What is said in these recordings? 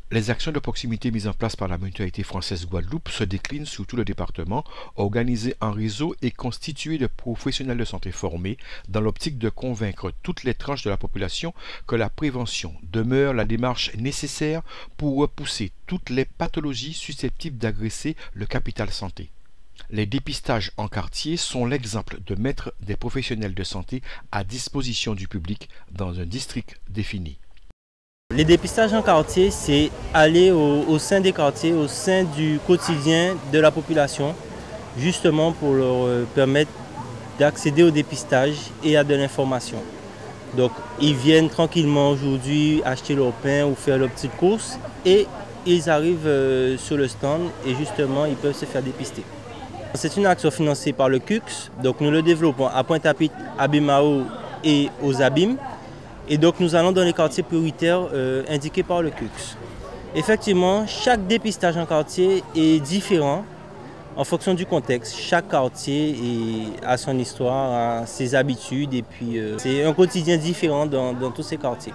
Les actions de proximité mises en place par la Mutualité française Guadeloupe se déclinent sur tout le département, organisées en réseau et constituées de professionnels de santé formés dans l'optique de convaincre toutes les tranches de la population que la prévention demeure la démarche nécessaire pour repousser toutes les pathologies susceptibles d'agresser le capital santé. Les dépistages en quartier sont l'exemple de mettre des professionnels de santé à disposition du public dans un district défini. Les dépistages en quartier, c'est aller au sein des quartiers, au sein du quotidien de la population, justement pour leur permettre d'accéder au dépistage et à de l'information. Donc ils viennent tranquillement aujourd'hui acheter leur pain ou faire leurs petites courses et ils arrivent sur le stand et justement ils peuvent se faire dépister. C'est une action financée par le CUCS, donc nous le développons à Pointe-à-Pitre, à Bimao et aux Abîmes. Et donc nous allons dans les quartiers prioritaires indiqués par le CUCS. Effectivement, chaque dépistage en quartier est différent en fonction du contexte. Chaque quartier a son histoire, a ses habitudes et puis c'est un quotidien différent dans tous ces quartiers.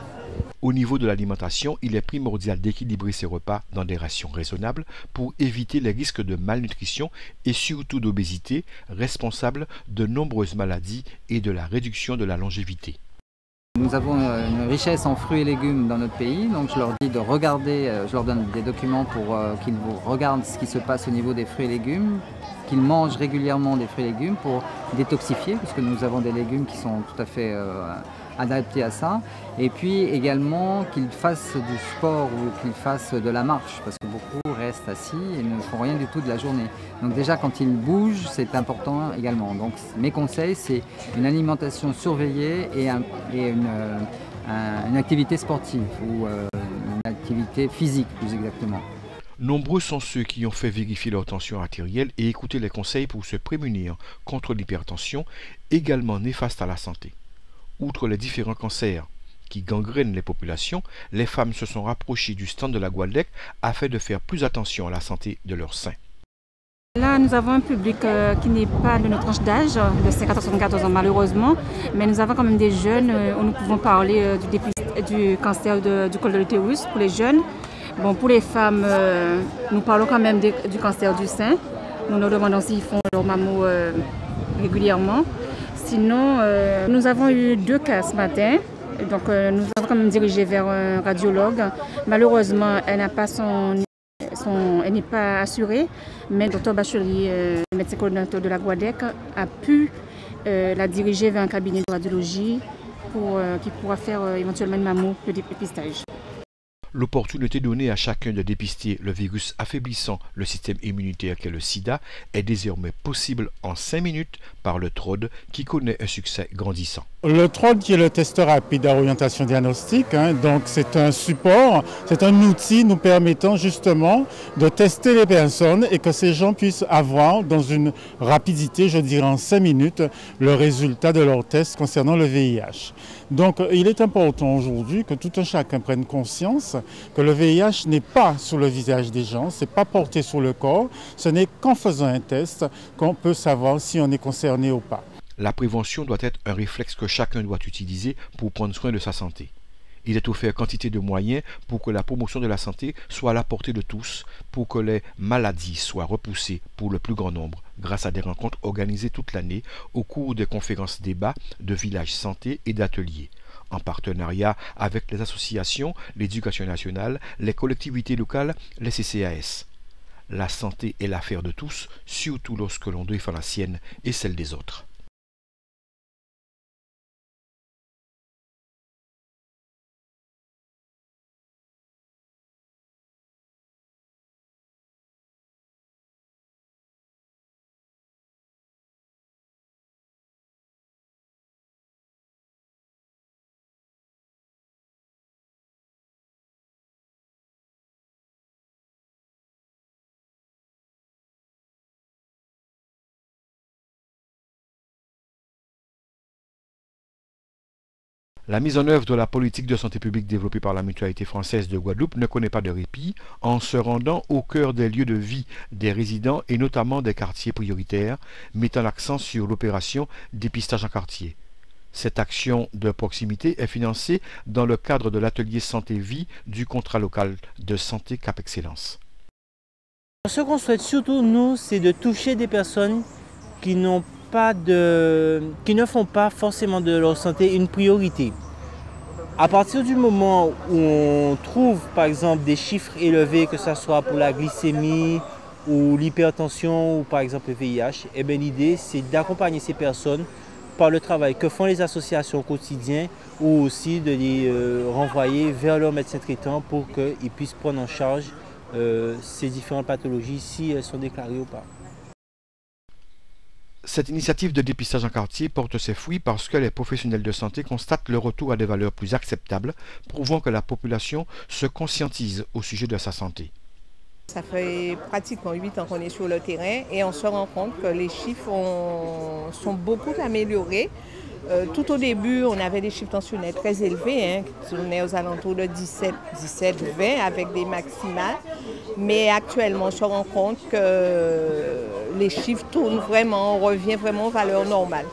Au niveau de l'alimentation, il est primordial d'équilibrer ses repas dans des rations raisonnables pour éviter les risques de malnutrition et surtout d'obésité, responsables de nombreuses maladies et de la réduction de la longévité. Nous avons une richesse en fruits et légumes dans notre pays, donc je leur dis de regarder, je leur donne des documents pour qu'ils regardent ce qui se passe au niveau des fruits et légumes, qu'ils mangent régulièrement des fruits et légumes pour détoxifier, puisque nous avons des légumes qui sont tout à fait adaptés à ça, et puis également qu'ils fassent du sport ou qu'ils fassent de la marche, parce que beaucoup restent assis et ne font rien du tout de la journée. Donc déjà quand ils bougent, c'est important également. Donc mes conseils, c'est une alimentation surveillée et une activité sportive ou une activité physique plus exactement. Nombreux sont ceux qui ont fait vérifier leur tension artérielle et écouter les conseils pour se prémunir contre l'hypertension, également néfaste à la santé. Outre les différents cancers qui gangrènent les populations, les femmes se sont rapprochées du stand de la Guadeloupe afin de faire plus attention à la santé de leurs seins. Là, nous avons un public qui n'est pas de notre tranche d'âge, de 50 à 74 ans malheureusement, mais nous avons quand même des jeunes où nous pouvons parler du cancer du col de l'utérus pour les jeunes. Bon, pour les femmes, nous parlons quand même du cancer du sein. Nous leur demandons s'ils font leur mammo régulièrement. Sinon, nous avons eu 2 cas ce matin. Donc, nous avons quand même dirigé vers un radiologue. Malheureusement, elle n'est pas assurée, mais le Dr Bachelier, le médecin coordinateur de la Guadeloupe, a pu la diriger vers un cabinet de radiologie qui pourra faire éventuellement une mammo de dépistage. L'opportunité donnée à chacun de dépister le virus affaiblissant le système immunitaire qu'est le sida est désormais possible en 5 minutes par le TROD qui connaît un succès grandissant. Le TROD qui est le test rapide d'orientation diagnostique, donc c'est un support, c'est un outil nous permettant justement de tester les personnes et que ces gens puissent avoir dans une rapidité, je dirais en 5 minutes, le résultat de leur test concernant le VIH. Donc il est important aujourd'hui que tout un chacun prenne conscience que le VIH n'est pas sur le visage des gens, ce n'est pas porté sur le corps, ce n'est qu'en faisant un test qu'on peut savoir si on est concerné ou pas. La prévention doit être un réflexe que chacun doit utiliser pour prendre soin de sa santé. Il est offert quantité de moyens pour que la promotion de la santé soit à la portée de tous, pour que les maladies soient repoussées pour le plus grand nombre, grâce à des rencontres organisées toute l'année au cours des conférences débats de villages santé et d'ateliers, en partenariat avec les associations, l'éducation nationale, les collectivités locales, les CCAS. La santé est l'affaire de tous, surtout lorsque l'on défend la sienne et celle des autres. La mise en œuvre de la politique de santé publique développée par la Mutualité française de Guadeloupe ne connaît pas de répit en se rendant au cœur des lieux de vie des résidents et notamment des quartiers prioritaires, mettant l'accent sur l'opération dépistage en quartier. Cette action de proximité est financée dans le cadre de l'atelier Santé-Vie du contrat local de santé Cap Excellence. Ce qu'on souhaite surtout, nous, c'est de toucher des personnes qui ne font pas forcément de leur santé une priorité. À partir du moment où on trouve, par exemple, des chiffres élevés, que ce soit pour la glycémie ou l'hypertension ou par exemple le VIH, eh bien, l'idée, c'est d'accompagner ces personnes par le travail que font les associations au quotidien ou aussi de les renvoyer vers leur médecin traitant pour qu'ils puissent prendre en charge ces différentes pathologies si elles sont déclarées ou pas. Cette initiative de dépistage en quartier porte ses fruits parce que les professionnels de santé constatent le retour à des valeurs plus acceptables, prouvant que la population se conscientise au sujet de sa santé. Ça fait pratiquement 8 ans qu'on est sur le terrain et on se rend compte que les chiffres sont beaucoup améliorés. Tout au début, on avait des chiffres tensionnels très élevés, qui tournaient aux alentours de 17, 20 avec des maximales. Mais actuellement, on se rend compte que les chiffres tournent vraiment, on revient vraiment aux valeurs normales.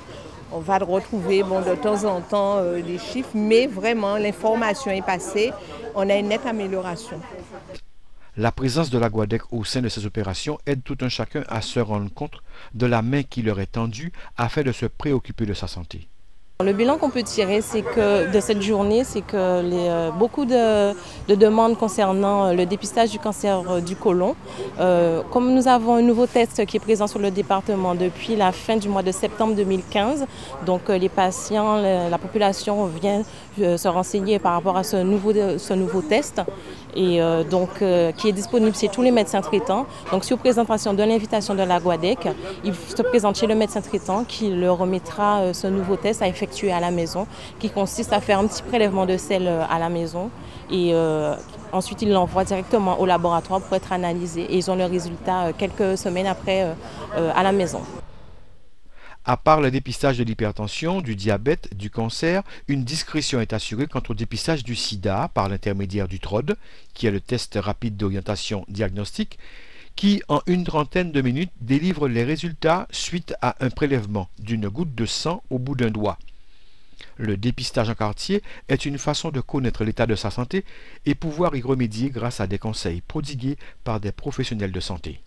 On va retrouver de temps en temps des chiffres, mais vraiment l'information est passée, on a une nette amélioration. La présence de la Guadec au sein de ces opérations aide tout un chacun à se rendre compte de la main qui leur est tendue afin de se préoccuper de sa santé. Le bilan qu'on peut tirer de cette journée, c'est que beaucoup de demandes concernant le dépistage du cancer du côlon. Comme nous avons un nouveau test qui est présent sur le département depuis la fin du mois de septembre 2015, donc les patients, la population vient se renseigner par rapport à ce nouveau test et qui est disponible chez tous les médecins traitants. Donc sur présentation de l'invitation de la Guadec, ils se présentent chez le médecin traitant qui leur remettra ce nouveau test à effectuer à la maison, qui consiste à faire un petit prélèvement de sel à la maison et ensuite ils l'envoient directement au laboratoire pour être analysé et ils ont le résultat quelques semaines après à la maison. À part le dépistage de l'hypertension, du diabète, du cancer, une discrétion est assurée quant au dépistage du sida par l'intermédiaire du TROD, qui est le test rapide d'orientation diagnostique, qui en une trentaine de minutes délivre les résultats suite à un prélèvement d'une goutte de sang au bout d'un doigt. Le dépistage en quartier est une façon de connaître l'état de sa santé et pouvoir y remédier grâce à des conseils prodigués par des professionnels de santé.